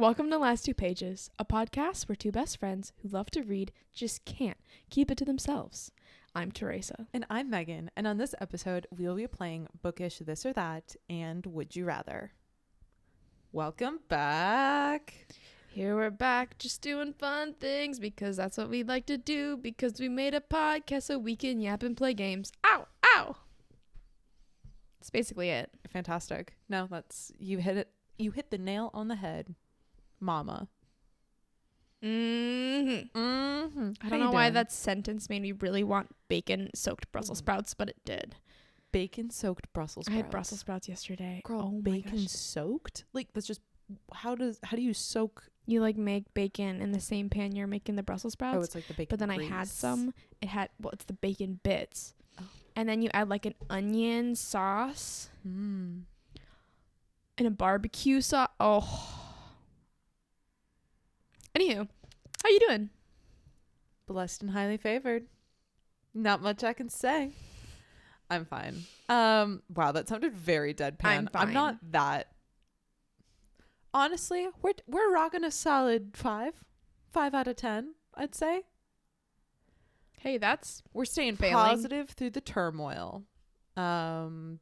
Welcome to Last Two Pages, a podcast where two best friends who love to read just can't keep it to themselves. I'm Teresa. And I'm Megan. And on this episode, we'll be playing Bookish This or That and Would You Rather. Welcome back. Here we're back just doing fun things because that's what we like to do because we made a podcast so we can yap and play games. Ow! Ow! That's basically it. Fantastic. No, you hit it. You hit the nail on the head. Mama. I don't know why that sentence made me really want bacon-soaked Brussels sprouts, but it did. Bacon-soaked Brussels sprouts. I had Brussels sprouts yesterday. Girl, bacon-soaked? Like, that's just... How do you soak... You, like, make bacon in the same pan you're making the Brussels sprouts. Oh, it's like the bacon But then grease. I had some. It's the bacon bits. Oh. And then you add, like, an onion sauce. And a barbecue sauce. Oh. Anywho, how you doing? Blessed and highly favored. Not much I can say. I'm fine. Wow, that sounded very deadpan. I'm not that. Honestly, we're rocking a solid 5 out of 10, I'd say. Hey, we're staying failing. Positive through the turmoil. That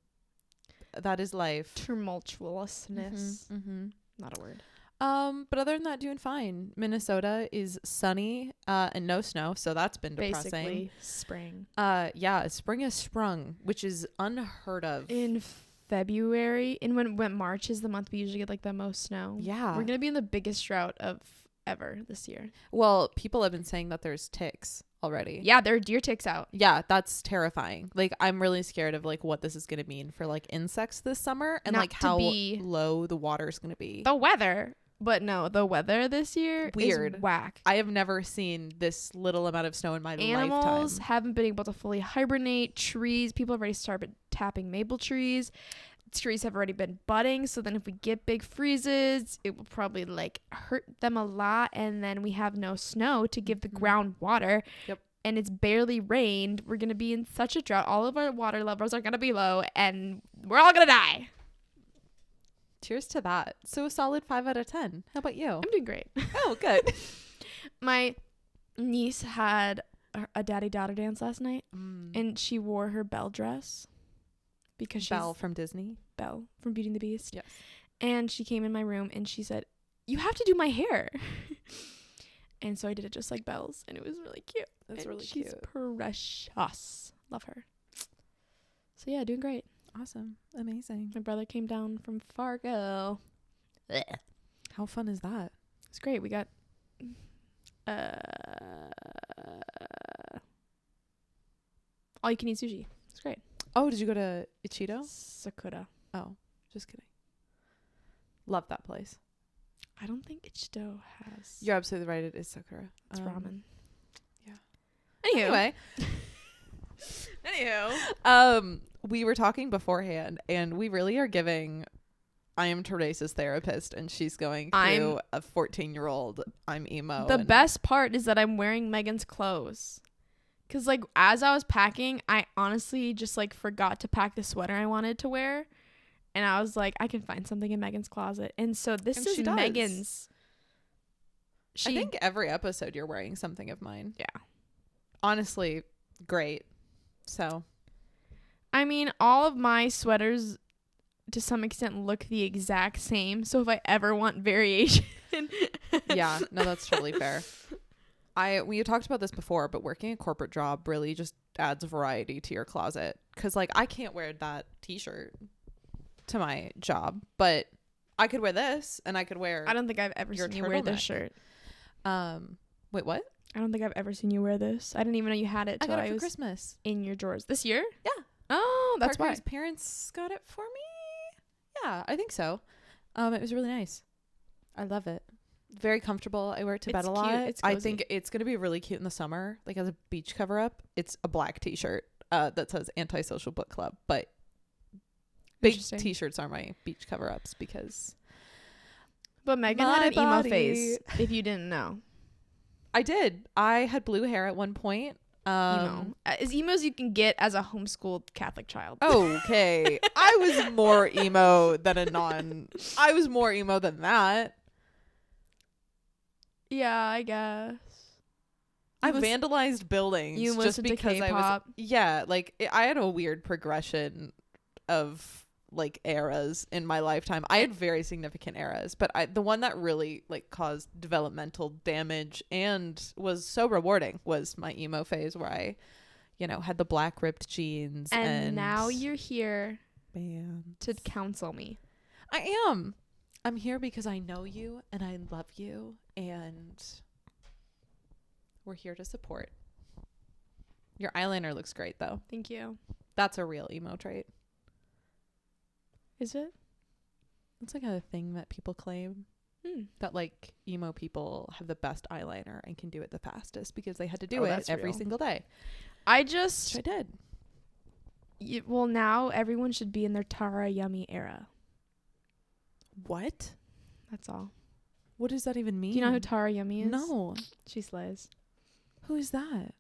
is life. Tumultuousness. Not a word. But other than that, doing fine. Minnesota is sunny and no snow, so that's been depressing. Basically spring. Yeah, spring has sprung, which is unheard of. In February, and when March is the month we usually get like the most snow. Yeah, we're gonna be in the biggest drought of ever this year. Well, people have been saying that there's ticks already. Yeah, there are deer ticks out. Yeah, that's terrifying. Like, I'm really scared of like what this is gonna mean for like insects this summer and like how low the water is gonna be. The weather. But no, the weather this year Weird. is whack. I have never seen this little amount of snow in my Animals lifetime. haven't been able to fully hibernate. Trees, people have already started tapping maple trees. Trees have already been budding. So then if we get big freezes, it will probably like hurt them a lot. And then we have no snow to give the ground water. Yep. And it's barely rained. We're going to be in such a drought. All of our water levels are going to be low and we're all going to die. Cheers to that. So a solid 5 out of 10. How about you? I'm doing great. Oh, good. My niece had a daddy-daughter dance last night, and she wore her Belle dress because she's Belle from Disney. Belle from Beauty and the Beast. Yes. And she came in my room and she said, "You have to do my hair." And so I did it just like Belle's, and it was really cute. That's really she's cute. Precious. Love her. So yeah, doing great. Awesome. Amazing. My brother came down from Fargo. Ugh. How fun is that? It's great. We got all you can eat sushi. It's great. Oh, did you go to Ichido? Sakura. Oh, just kidding. Love that place. I don't think Ichido has. You're absolutely right. It is Sakura. It's ramen. Yeah. Anywho. We were talking beforehand, and we really are giving. I am Teresa's therapist, and she's going through a 14-year-old. I'm emo. The best part is that I'm wearing Megan's clothes. Because, like, as I was packing, I honestly just, like, forgot to pack the sweater I wanted to wear. And I was like, I can find something in Megan's closet. And so this is Megan's. I think every episode you're wearing something of mine. Yeah. Honestly, great. So. I mean, all of my sweaters, to some extent, look the exact same. So if I ever want variation. Yeah, no, that's totally fair. We had talked about this before, but working a corporate job really just adds variety to your closet. Because, like, I can't wear that t-shirt to my job, but I could wear this, and I could wear. I don't think I've ever seen you wear this shirt. Wait, what? I don't think I've ever seen you wear this. I didn't even know you had it till I got it for was Christmas in your drawers this year. Yeah. Oh, that's why. Parker's parents got it for me. Yeah, I think so. It was really nice. I love it. Very comfortable. I wear it to bed a lot. It's cozy. I think it's gonna be really cute in the summer, like as a beach cover up. It's a black t-shirt that says Antisocial Book Club, but big t-shirts are my beach cover ups because. But Megan had an emo phase, if you didn't know. I did. I had blue hair at one point. Emo. As emo as you can get as a homeschooled Catholic child. Okay. I was more emo than I was more emo than that. Yeah, I guess. I vandalized buildings you just listened to because K-pop? I had a weird progression of like eras in my lifetime. I had very significant eras, but the one that really like caused developmental damage and was so rewarding was my emo phase, where I, had the black ripped jeans. And now you're here bands. to counsel me. I am. I'm here because I know you and I love you, and we're here to support. Your eyeliner looks great, though. Thank you. That's a real emo trait. Is it? It's like a thing that people claim. That like emo people have the best eyeliner and can do it the fastest because they had to do it every single day. I did. Well, now everyone should be in their Tara Yummy era. What? That's all. What does that even mean? Do you know who Tara Yummy is? No. She slays. Who is that?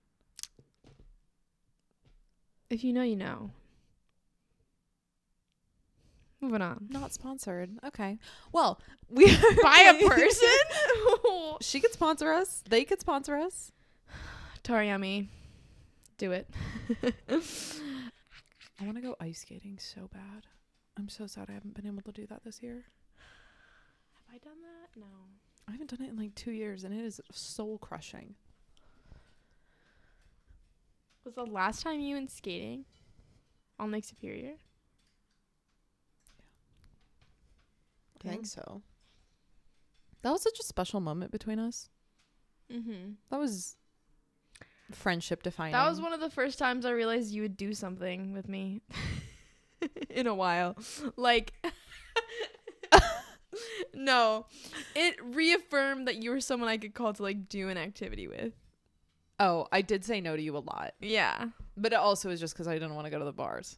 If you know, you know. Moving on. Not sponsored. Okay. Well, we By a person? She could sponsor us. They could sponsor us. Tara Yummy. Do it. I want to go ice skating so bad. I'm so sad I haven't been able to do that this year. Have I done that? No. I haven't done it in like 2 years, and it is soul crushing. Was the last time you went skating on Lake Superior? I think so. That was such a special moment between us. Mm-hmm. That was friendship defining. That was one of the first times I realized you would do something with me in a while. Like, no, it reaffirmed that you were someone I could call to like do an activity with. Oh, I did say no to you a lot. Yeah. But it also was just because I didn't want to go to the bars.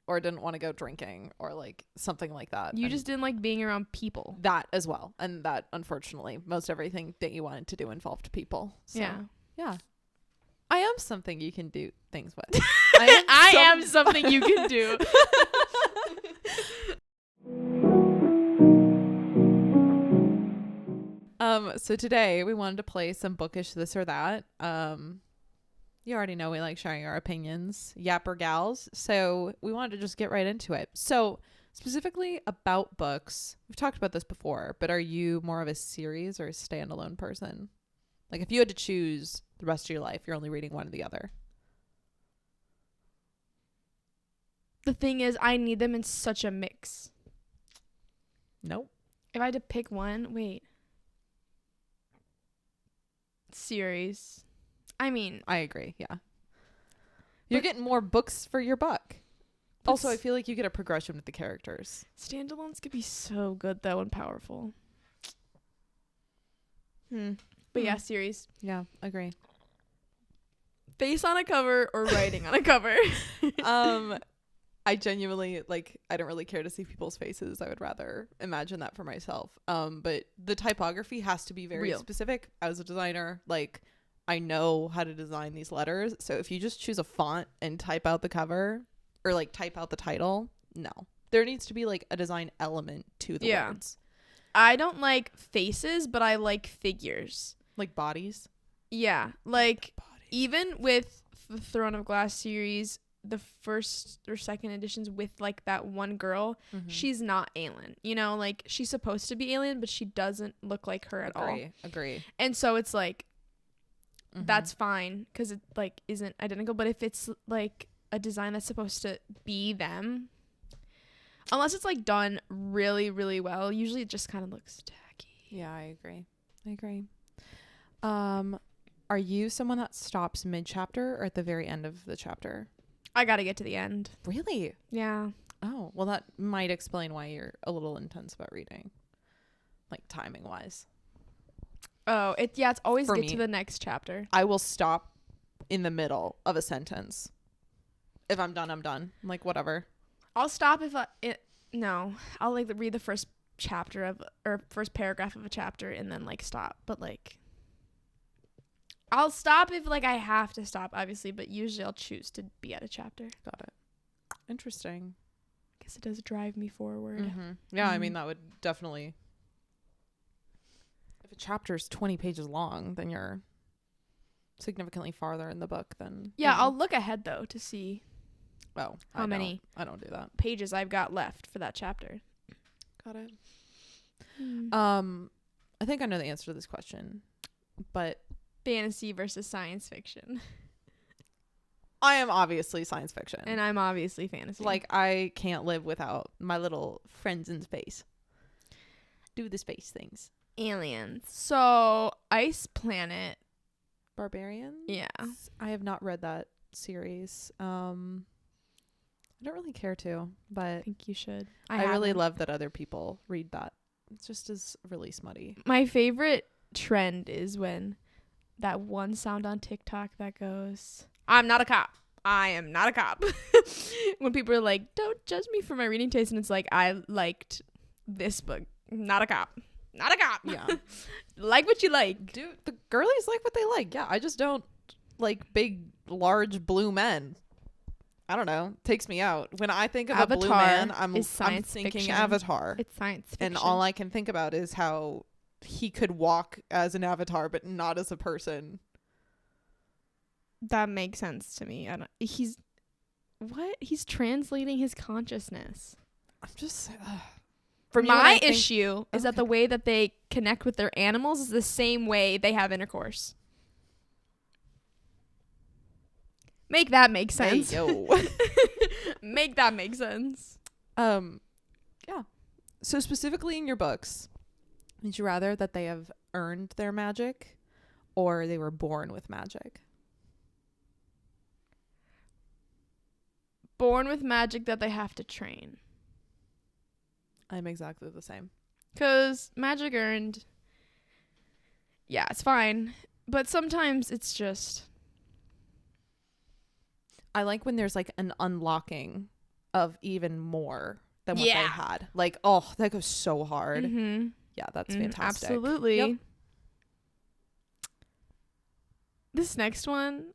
Or didn't want to go drinking or like something like that. You just didn't like being around people. That as well. And that, unfortunately, most everything that you wanted to do involved people. So, yeah. I am something you can do things with. I am something you can do. So today we wanted to play some Bookish this or that. You already know we like sharing our opinions, yapper gals. So we wanted to just get right into it. So specifically about books, we've talked about this before, but are you more of a series or a standalone person? Like if you had to choose the rest of your life, you're only reading one or the other. The thing is, I need them in such a mix. Nope. If I had to pick one, series. I mean, I agree. Yeah. You're getting more books for your buck. Also, I feel like you get a progression with the characters. Standalones could be so good though and powerful. But yeah, series. Yeah, agree. Face on a cover or writing on a cover. I genuinely I don't really care to see people's faces. I would rather imagine that for myself. But the typography has to be very specific. As a designer, I know how to design these letters. So if you just choose a font and type out the cover or type out the title, no. There needs to be a design element to the words. I don't like faces, but I like figures. Like bodies? Yeah. Even with the Throne of Glass series, the first or second editions with that one girl, she's not alien. She's supposed to be alien, but she doesn't look like her at all. Agree. And so it's that's fine because it isn't identical. But if it's a design that's supposed to be them, unless it's done really, really well, usually it just kind of looks tacky. Yeah, I agree. Are you someone that stops mid-chapter or at the very end of the chapter? I gotta get to the end. Really? Yeah. Oh, well, that might explain why you're a little intense about reading, timing wise. Oh, it's always For get me, to the next chapter. I will stop in the middle of a sentence. If I'm done, I'm done. I'm whatever. I'll stop if I'll read the first chapter or first paragraph of a chapter and then stop. But I'll stop if I have to stop, obviously, but usually I'll choose to be at a chapter. Got it. Interesting. I guess it does drive me forward. Mm-hmm. Yeah, I mean, that would definitely. If a chapter's 20 pages long, then you're significantly farther in the book than... Yeah, I'll look ahead, though, to see Oh, how many I don't do that. pages I've got left for that chapter. Got it. Hmm. I think I know the answer to this question, but Fantasy versus science fiction. I am obviously science fiction. And I'm obviously fantasy. Like, I can't live without my little friends in space. Do the space things. aliens. So, Ice Planet. Barbarians? Yeah. I have not read that series. I don't really care to, but I think you should. I really love that other people read that. It just is really smutty. My favorite trend is when that one sound on TikTok that goes, I'm not a cop. I am not a cop. When people are like, don't judge me for my reading taste. And it's like, I liked this book. Not a cop. Not a cop. Yeah. Like what you like. Dude, the girlies like what they like. Yeah, I just don't like big, large blue men. I don't know. Takes me out. When I think of Avatar a blue man, I'm science thinking fiction. Avatar. It's science fiction. And all I can think about is how he could walk as an avatar, but not as a person. That makes sense to me. He's translating his consciousness. I'm just... For my issue is that the way that they connect with their animals is the same way they have intercourse. Make that make sense. Hey, yo. Make that make sense. Yeah. So specifically in your books, would you rather that they have earned their magic or they were born with magic? Born with magic that they have to train. I'm exactly the same. 'Cause magic earned, yeah, it's fine. But sometimes it's just... I like when there's like an unlocking of even more than what they had. Like, oh, that goes so hard. Mm-hmm. Yeah, that's fantastic. Absolutely. Yep. This next one.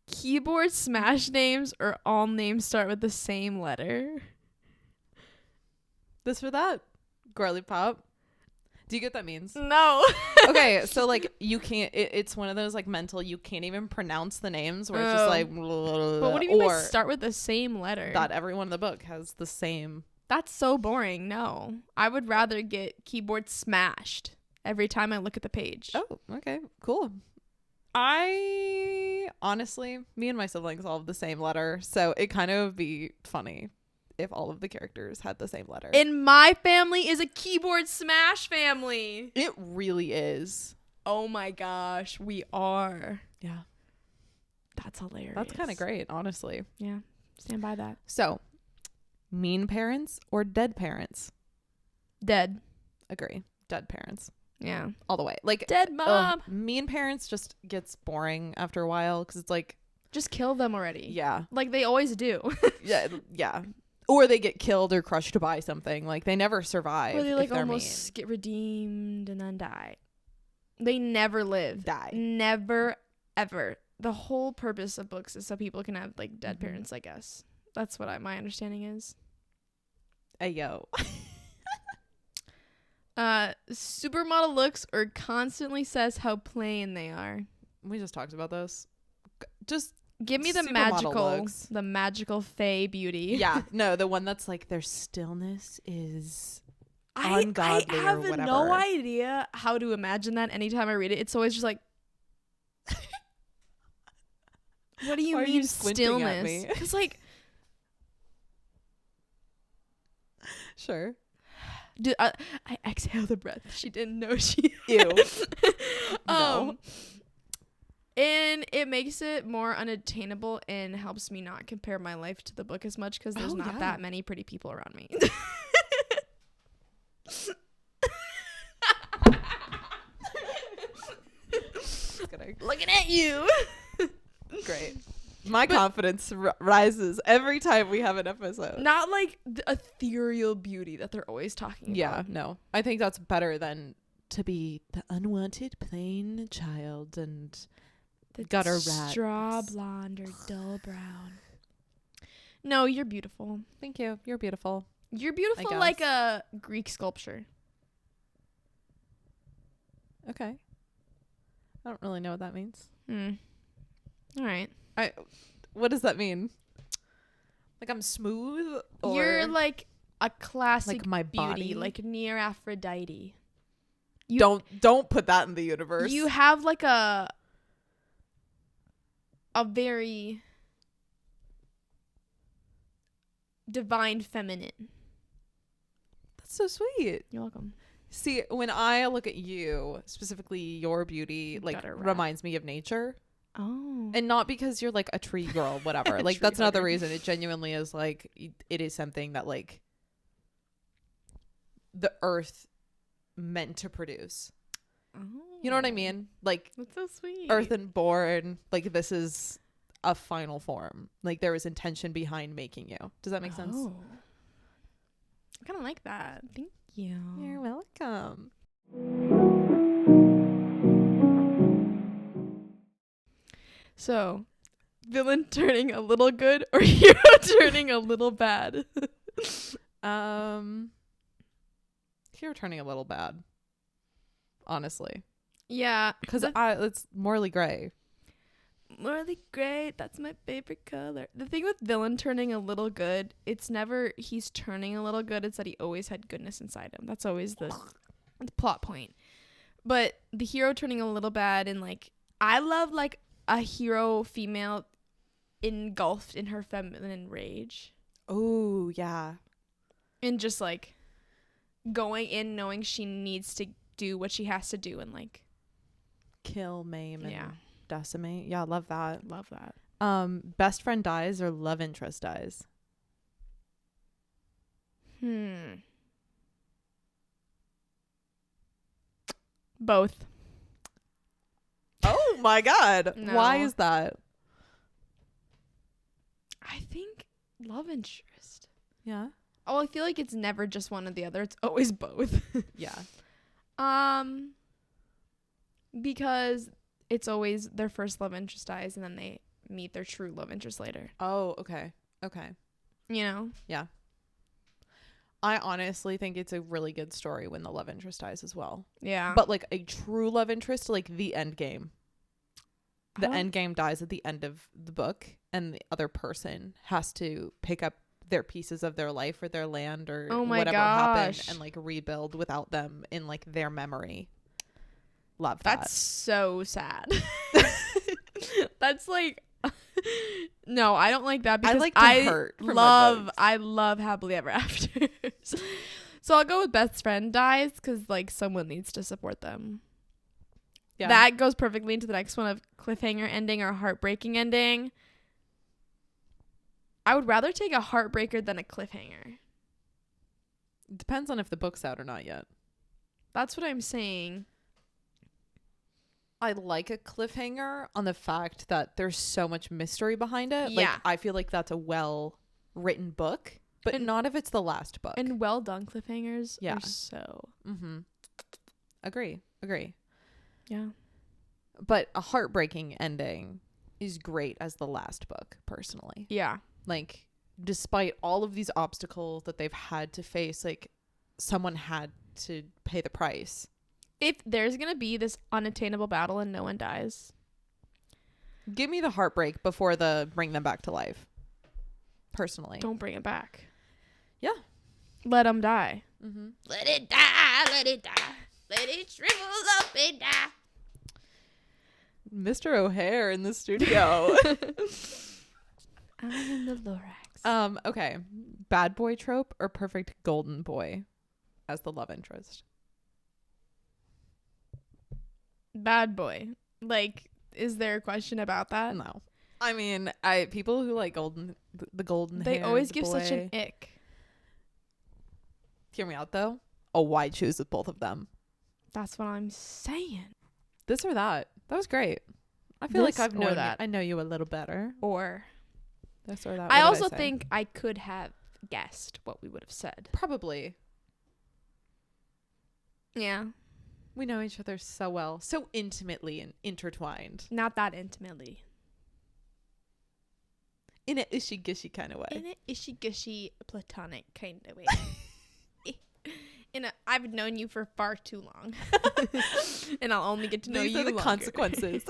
Keyboard smash names or all names start with the same letter. This for that. Girly pop. Do you get what that means? No. Okay, so like you can't, it's one of those like mental, you can't even pronounce the names where it's just like, but what do you mean by start with the same letter? That everyone in the book has the same. That's so boring. No. I would rather get keyboard smashed every time I look at the page. Oh, okay, cool. I honestly, me and my siblings all have the same letter, so it kind of would be funny if all of the characters had the same letter. And my family is a keyboard smash family. It really is. Oh my gosh, we are. Yeah. That's hilarious. That's kind of great, honestly. Yeah, stand by that. So, mean parents or dead parents? Dead. Agree. Dead parents. Yeah. All the way. Like, dead mom. Mean parents just gets boring after a while because it's like, just kill them already. yeah. Like they always do. Yeah. Or they get killed or crushed by something. Like, they never survive. Or they like mean. almost get redeemed and then die. They never live. Die. Never, ever. The whole purpose of books is so people can have like dead parents, I guess. That's what my understanding is. Ayo. Supermodel looks or constantly says how plain they are. We just talked about this. Just give me the magical fae beauty. Yeah, no, the one that's like their stillness is ungodly. I have or whatever. no idea how to imagine that. Anytime I read it, it's always just like, what do you mean stillness? Because like, sure. I exhale the breath. She didn't know she. Ew. No. And it makes it more unattainable and helps me not compare my life to the book as much because there's not that many pretty people around me. Looking at you. Great. My confidence rises every time we have an episode. Not like the ethereal beauty that they're always talking about. Yeah, no. I think that's better than to be the unwanted plain child and the gutter rat. Straw blonde or dull brown. No, you're beautiful. Thank you. You're beautiful. You're beautiful like a Greek sculpture. Okay. I don't really know what that means. All right. What does that mean? Like I'm smooth? Or You're like a classic like my beauty, body? like near Aphrodite. Don't put that in the universe. You have like a very divine feminine. That's so sweet. You're welcome. See, when I look at you, specifically your beauty, like Gutter rat. reminds me of nature. Oh. And not because you're like a tree girl, whatever. Like Tree that's not the hugger. reason. It genuinely is like it is something that like the earth meant to produce. Oh. You know what I mean? Like That's so sweet. earth and born, like this is a final form. Like there was intention behind making you. Does that make sense? Oh. I kind of like that. Thank you. You're welcome. So, villain turning a little good or hero turning a little bad? Here turning a little bad. Honestly. Yeah. Because it's morally gray. Morally gray, that's my favorite color. The thing with villain turning a little good, it's never he's turning a little good, it's that he always had goodness inside him. That's always the plot point. But the hero turning a little bad, and like I love like a hero female engulfed in her feminine rage. Oh, yeah. And just like going in knowing she needs to do what she has to do and like Kill, maim, and yeah, decimate. Yeah, love that. love that. Best friend dies or love interest dies? Both. Oh my god. No. Why is that? I think love interest. Yeah. Oh, I feel like it's never just one or the other. It's always both. Yeah. Because it's always their first love interest dies and then they meet their true love interest later. Oh, okay. Okay. You know? Yeah. I honestly think it's a really good story when the love interest dies as well. Yeah. But like a true love interest, like the end game. The I end game dies at the end of the book and the other person has to pick up their pieces of their life or their land or Oh my whatever happened gosh. and like rebuild without them in like their memory. Love that. That's so sad. That's like no, I don't like that because I like to hurt for my books. I love happily ever after. So I'll go with best friend dies because like someone needs to support them. Yeah. That goes perfectly into the next one of cliffhanger ending or heartbreaking ending. I would rather take a heartbreaker than a cliffhanger. Depends on if the book's out or not yet. That's what I'm saying. I like a cliffhanger on the fact that there's so much mystery behind it. Yeah. Like I feel like that's a well written book, but And- not if it's the last book. And well done cliffhangers Yeah. are so. Mm-hmm. Agree. Yeah. But a heartbreaking ending is great as the last book, personally. Yeah. Like, despite all of these obstacles that they've had to face, like, someone had to pay the price. If there's going to be this unattainable battle and no one dies. Give me the heartbreak before the bring them back to life, personally. Don't bring it back. Yeah. Let them die. Mm-hmm. Let it die. Let it die. Let it shrivel up and die. Mr. O'Hare in the studio. I'm in the Lorax. Okay. Bad boy trope or perfect golden boy as the love interest? Bad boy. Like, is there a question about that? No. I mean, people who like the golden They hair, always the give such an boy. ick. Hear me out though. Oh, why choose with both of them? That's what I'm saying. This or that. That was great. I feel This like I've or known that. I know you a little better. Or This or that. I What did also say? think I could have guessed what we would have said. Probably. Yeah. We know each other so well, so intimately and intertwined. Not that intimately. In a ishy gushy kind of way. In an ishy-gushy platonic kind of way. I've known you for far too long. And and I'll only get to know These you are the longer. consequences.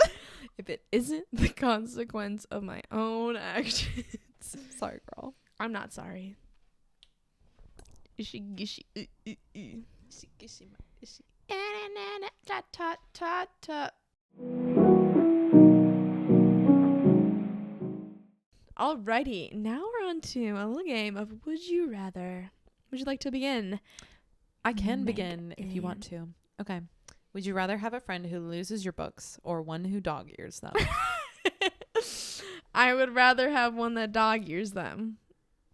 If it isn't the consequence of my own actions. Sorry, girl. I'm not sorry. Ishy gishy. Ishy, gishy, my ishy. Ta ta ta ta. Alrighty, now we're on to a little game of Would You Rather. Would you like to begin? I can begin if you want to. Okay. Would you rather have a friend who loses your books or one who dog ears them? I would rather have one that dog ears them.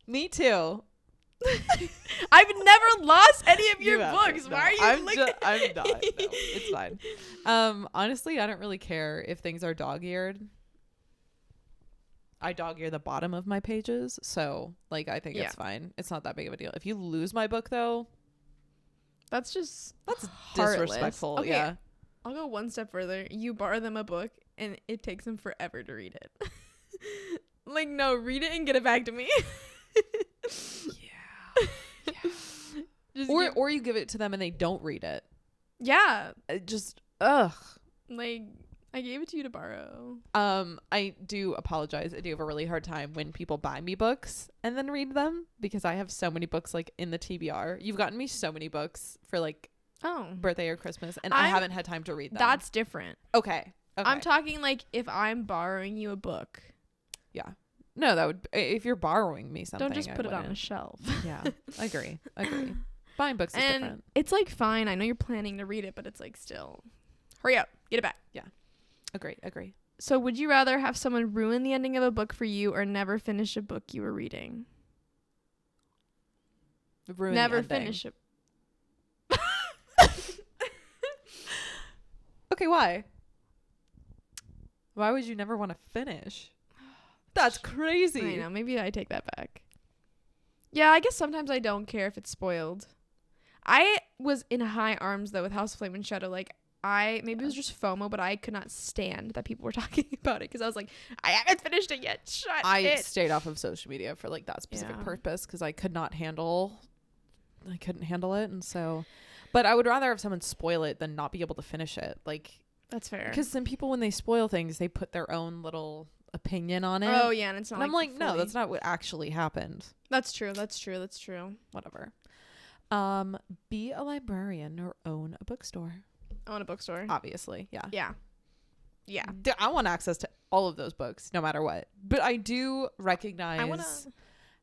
Me too. I've never lost any of your You haven't, books. no. Why are you I'm looking? not. No, it's fine. Honestly, I don't really care if things are dog-eared. I dog ear the bottom of my pages, so like I think it's fine. It's not that big of a deal. If you lose my book though, That's that's heartless. disrespectful. Okay, Yeah. I'll go one step further. You borrow them a book and it takes them forever to read it. Like, no, read it and get it back to me. Yeah. Or you give it to them and they don't read it. Yeah. Just ugh. Like, I gave it to you to borrow. I do apologize. I do have a really hard time when people buy me books and then read them because I have so many books like in the TBR. You've gotten me so many books for like birthday or Christmas and I haven't had time to read them. That's different. Okay. I'm talking like if I'm borrowing you a book. Yeah. No, that would if you're borrowing me something. Don't just put it on a shelf. Yeah. Agree. Buying books is different. It's like fine. I know you're planning to read it, but it's like still hurry up, get it back. Yeah. Agree. So would you rather have someone ruin the ending of a book for you or never finish a book you were reading? Never finish it. Okay, why? Why would you never want to finish? That's crazy. I know. Maybe I take that back. Yeah, I guess sometimes I don't care if it's spoiled. I was in high arms, though, with House of Flame and Shadow. Like, maybe it was just FOMO, but I could not stand that people were talking about it because I was like, I haven't finished it yet. I stayed off of social media for, like, that specific purpose because I couldn't handle it. And so, but I would rather have someone spoil it than not be able to finish it. Like, that's fair. Because some people, when they spoil things, they put their own little opinion on it. Oh yeah, and it's not. And I'm like, no, that's not what actually happened. That's true. Whatever. Be a librarian or own a bookstore. Own a bookstore. Obviously, yeah. I want access to all of those books, no matter what. But I do recognize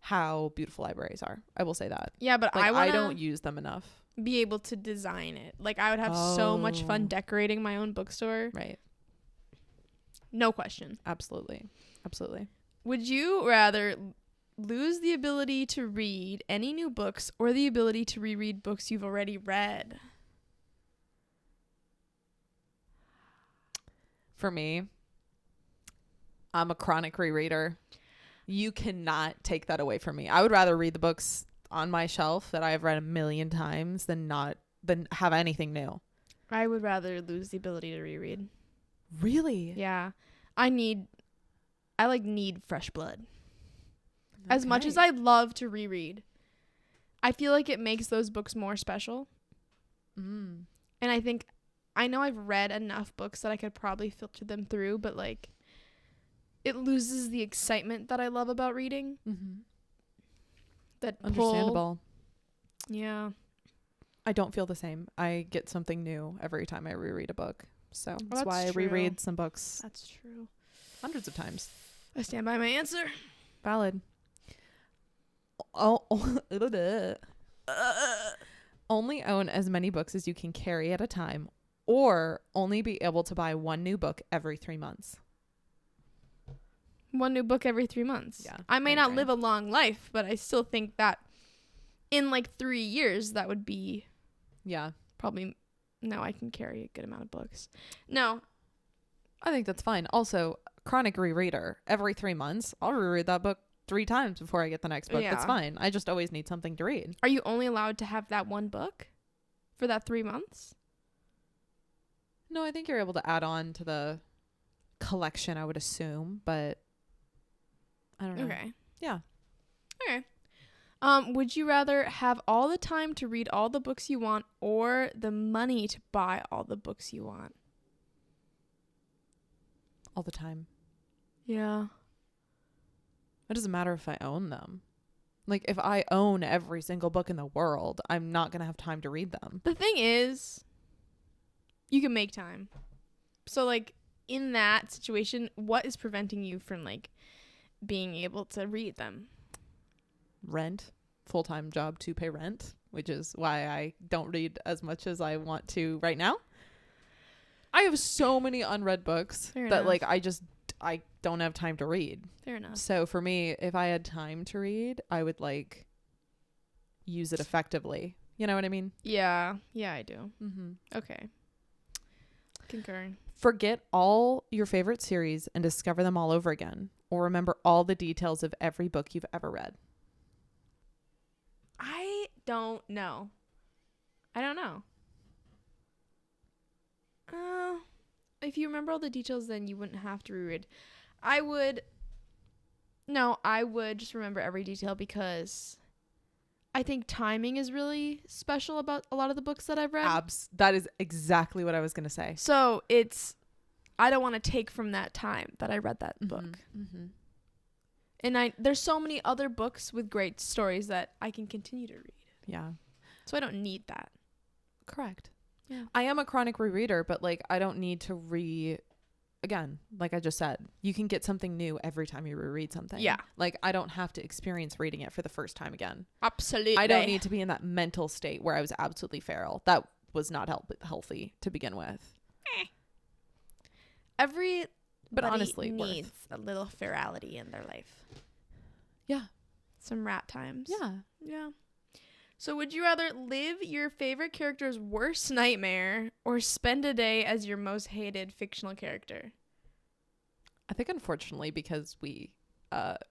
how beautiful libraries are. I will say that. Yeah, but like, I don't use them enough. Be able to design it. Like, I would have so much fun decorating my own bookstore. Right. No question. Absolutely. Would you rather lose the ability to read any new books or the ability to reread books you've already read? For me, I'm a chronic rereader. You cannot take that away from me. I would rather read the books on my shelf that I have read a million times than have anything new. I would rather lose the ability to reread. Really? Yeah. I need fresh blood. Okay. As much as I love to reread, I feel like it makes those books more special. And I know I've read enough books that I could probably filter them through, but like it loses the excitement that I love about reading. That understandable. Yeah. I don't feel the same. I get something new every time I reread a book. So that's why I true. reread some books. That's true. Hundreds of times. I stand by my answer. Valid. Only own as many books as you can carry at a time, or only be able to buy one new book every 3 months. One new book every 3 months. Yeah. I may not live a long life, but I still think that in like 3 years, that would be probably. No, I can carry a good amount of books. No. I think that's fine. Also, chronic rereader. Every 3 months, I'll reread that book 3 times before I get the next book. Yeah. That's fine. I just always need something to read. Are you only allowed to have that one book for that 3 months? No, I think you're able to add on to the collection, I would assume, but I don't know. Okay. Yeah. Okay. Would you rather have all the time to read all the books you want or the money to buy all the books you want? All the time. Yeah. It doesn't matter if I own them. Like, if I own every single book in the world, I'm not going to have time to read them. The thing is, you can make time. So, like, in that situation, what is preventing you from, like, being able to read them? Rent. Full-time job to pay rent, which is why I don't read as much as I want to right now. I have so many unread books Fair that, enough. like, I don't have time to read. Fair enough. So for me, if I had time to read, I would, like, use it effectively. You know what I mean? Yeah. Yeah, I do. Mm-hmm. Okay. Concurring. Forget all your favorite series and discover them all over again, or remember all the details of every book you've ever read. I don't know. If you remember all the details, then you wouldn't have to reread. I would just remember every detail because I think timing is really special about a lot of the books that I've read. That is exactly what I was going to say. So I don't want to take from that time that I read that book. Mm-hmm. And there's so many other books with great stories that I can continue to read. Yeah. So I don't need that. Correct. Yeah. I am a chronic rereader, but, like, I don't need to again, like I just said, you can get something new every time you reread something. Yeah. Like, I don't have to experience reading it for the first time again. Absolutely. I don't need to be in that mental state where I was absolutely feral. That was not healthy to begin with. But honestly, needs a little ferality in their life. Yeah. Some rat times. Yeah. Yeah. So would you rather live your favorite character's worst nightmare or spend a day as your most hated fictional character? I think, unfortunately, because we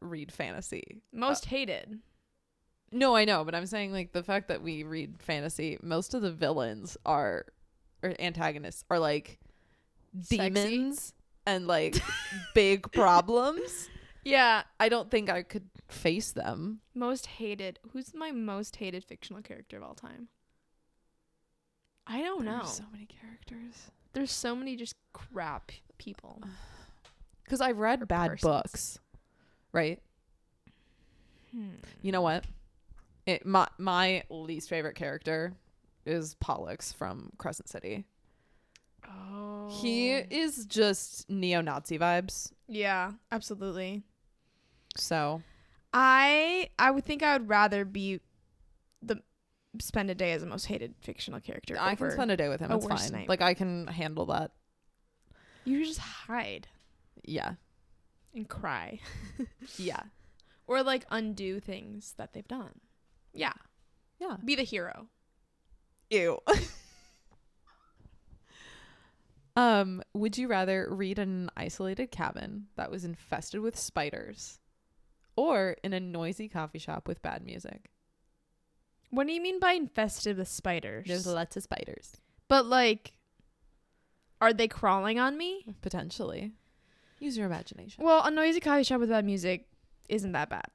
read fantasy. Most hated. No, I know, but I'm saying, like, the fact that we read fantasy, most of the villains or antagonists are, like, demons and, like, big problems. Yeah. I don't think I could face them. Most hated. Who's my most hated fictional character of all time? I don't know. There's so many characters. There's so many just crap people. Because I've read bad persons. books, right? You know what? My least favorite character is Pollux from Crescent City. Oh. He is just neo-Nazi vibes. Yeah, absolutely. So I would think I would rather spend a day as the most hated fictional character. I can spend a day with him. It's fine. Nightmare. Like, I can handle that. You just hide Yeah. and cry. Yeah. Or, like, undo things that they've done. Yeah. Yeah. Be the hero. Ew. Would you rather read in an isolated cabin that was infested with spiders or in a noisy coffee shop with bad music? What do you mean by infested with spiders? There's lots of spiders. But, like, are they crawling on me? Potentially. Use your imagination. Well, a noisy coffee shop with bad music isn't that bad.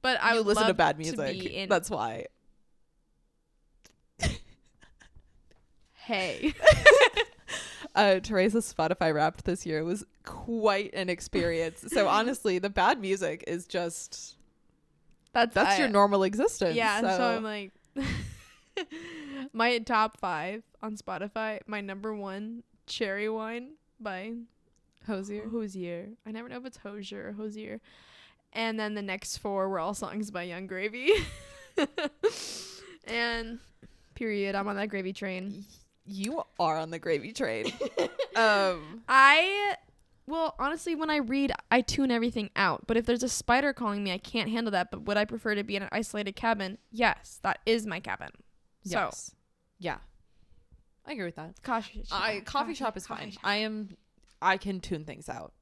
But I would listen love to bad to music. be in. That's why. Hey. Teresa's Spotify Wrapped this year was quite an experience. So honestly, the bad music is just that's your normal existence. Yeah, so I'm like my top 5 on Spotify, my number 1, Cherry Wine by Hosier. I never know if it's Hosier or Hosier. And then the next 4 were all songs by Young Gravy. And period, I'm on that gravy train. You are on the gravy train. Well, honestly, when I read, I tune everything out. But if there's a spider calling me, I can't handle that. But would I prefer to be in an isolated cabin? Yes, that is my cabin. Yes. So, yeah, I agree with that. Coffee shop is fine. I can tune things out.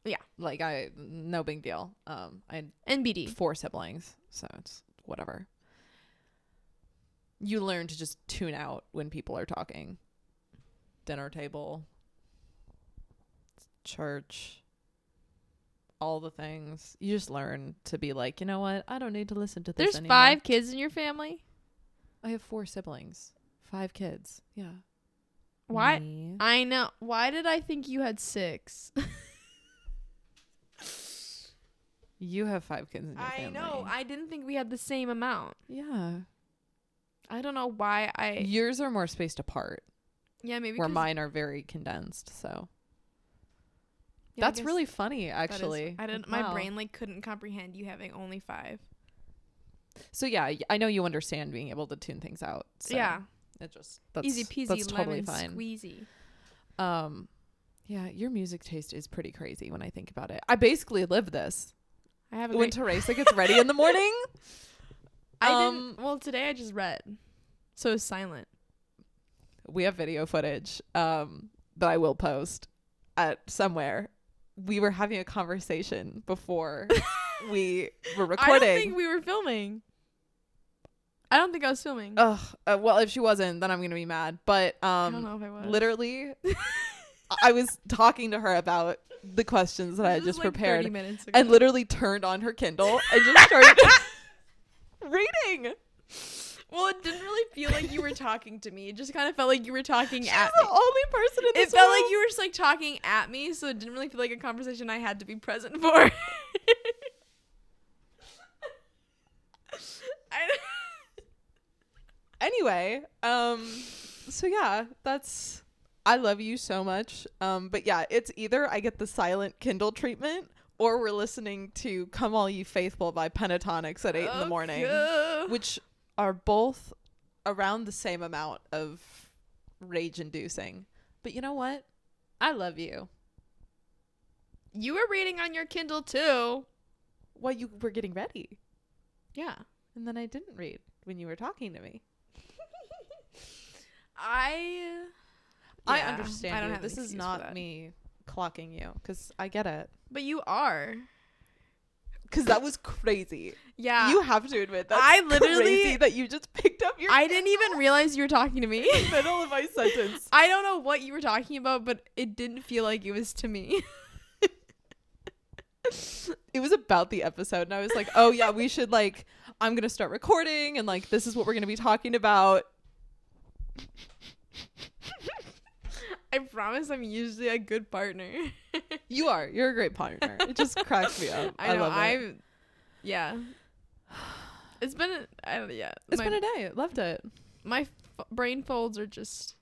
Yeah, like no big deal. I had NBD 4 siblings, so it's whatever. You learn to just tune out when people are talking. Dinner table, church, all the things. You just learn to be like, you know what? I don't need to listen to this There's anymore. 5 kids in your family? I have 4 siblings. 5 kids. Yeah. Why? Me. I know. Why did I think you had 6? You have 5 kids in your family. I know. I didn't think we had the same amount. Yeah. I don't know why Yours are more spaced apart. Yeah, maybe where mine are very condensed. So yeah, that's really funny, actually. I didn't. Wow. My brain like couldn't comprehend you having only 5. So yeah, I know you understand being able to tune things out. So yeah, it just that's easy peasy, that's totally lemon fine. squeezy. Yeah, your music taste is pretty crazy when I think about it. I basically live this. I have When Teresa gets ready in the morning. I didn't. Well, today I just read, so it's silent. We have video footage that I will post at somewhere. We were having a conversation before we were recording. I don't think we were filming. I don't think I was filming. Well, if she wasn't, then I'm gonna be mad. But I don't know if I was. literally, I was talking to her about the questions that I had just like prepared, 30 minutes ago. and literally turned on her Kindle and just started reading. Well, it didn't really feel like you were talking to me. It just kind of felt like you were talking at the me. only person in this It felt room. like you were just like talking at me, so it didn't really feel like a conversation I had to be present for. Anyway, so yeah, I love you so much. But yeah, it's either I get the silent Kindle treatment or we're listening to Come All You Faithful by Pentatonics at 8 in the morning, which are both around the same amount of rage inducing. But you know what? I love you. You were reading on your Kindle too. Well, you were getting ready. Yeah. And then I didn't read when you were talking to me. I understand I don't you. have This an is excuse for not that. me clocking you because I get it. But you are. Because that was crazy. Yeah. You have to admit that's I literally crazy that you just picked up your I didn't even realize you were talking to me. in the middle of my sentence. I don't know what you were talking about, but it didn't feel like it was to me. It was about the episode and I was like, oh yeah, we should I'm going to start recording and this is what we're going to be talking about. I promise I'm usually a good partner. You are. You're a great partner. It just cracks me up. I know. love it. Yeah. It's been. It's been a day. Loved it. My brain folds are just.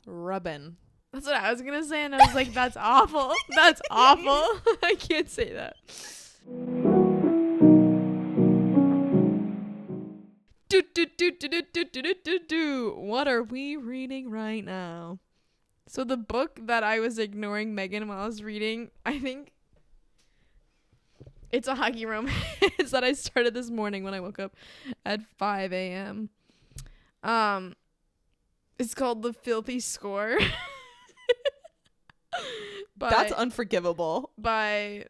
Rubbing. That's what I was gonna say, and I was like, "That's awful. That's awful. I can't say that." What are we reading right now? So the book that I was ignoring Megan while I was reading, I think it's a hockey romance that I started this morning when I woke up at 5 a.m. It's called The Filthy Score. That's unforgivable. By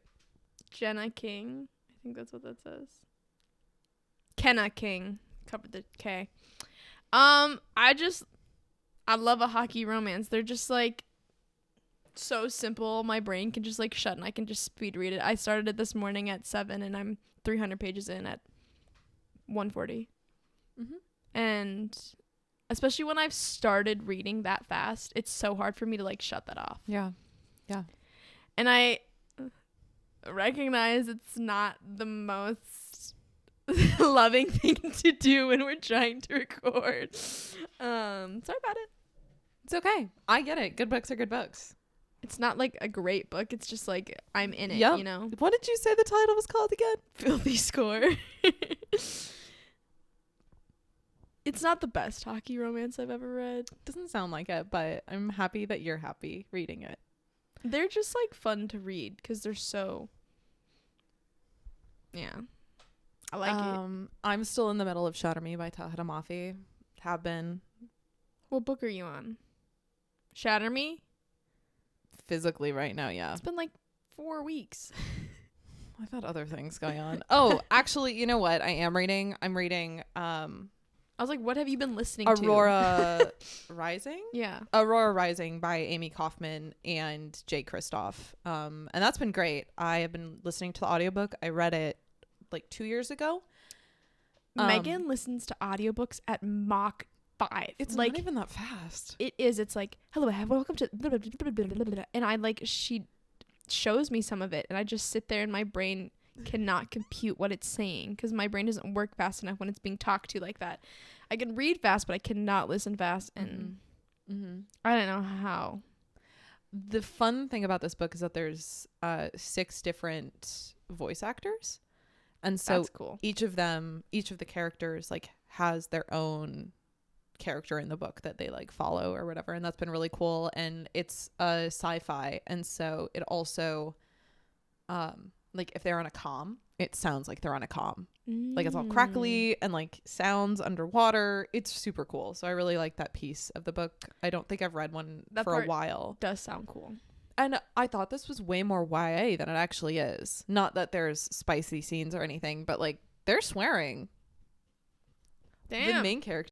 Jenna King. I think that's what that says. Kenna King. Covered the K. I love a hockey romance. They're just so simple. My brain can just shut and I can just speed read it. I started it this morning at 7 and I'm 300 pages in at 140. Mm-hmm. And especially when I've started reading that fast, it's so hard for me to shut that off. Yeah. Yeah. And I recognize it's not the most loving thing to do when we're trying to record. Sorry about it. It's okay. I get it. Good books are good books. It's not a great book. It's just I'm in it, Yep. you know? What did you say the title was called again? Filthy Score. It's not the best hockey romance I've ever read. Doesn't sound like it, but I'm happy that you're happy reading it. They're just fun to read because they're so. Yeah. I like it. I'm still in the middle of Shatter Me by Tahira Mafi. Have been. What book are you on? Shatter Me? Physically right now, yeah. It's been 4 weeks. I've had other things going on. Oh, actually, you know what? I am reading. I'm reading Oh, I was like, what have you been listening to? Aurora Rising? Yeah. Aurora Rising by Amy Kaufman and Jay Kristoff. And that's been great. I have been listening to the audiobook. I read it like 2 years ago. Megan listens to audiobooks at Mach 5. It's like, not even that fast. It is. It's like, hello, welcome to blah, blah, blah, blah, blah, blah. And I like, she shows me some of it and I just sit there and my brain cannot compute what it's saying because my brain doesn't work fast enough when it's being talked to like that. I can read fast, but I cannot listen fast, and I don't know how. The fun thing about this book is that there's 6 different voice actors, and so that's cool. Each of the characters like has their own character in the book that they like follow or whatever, and that's been really cool. And it's a sci-fi, and so it also like if they're on a comm, it sounds like they're on a comm. Like it's all crackly and like sounds underwater. It's super cool. So I really like that piece of the book. I don't think I've read one for a while. Does sound cool. And I thought this was way more YA than it actually is. Not that there's spicy scenes or anything, but like they're swearing. Damn. The main character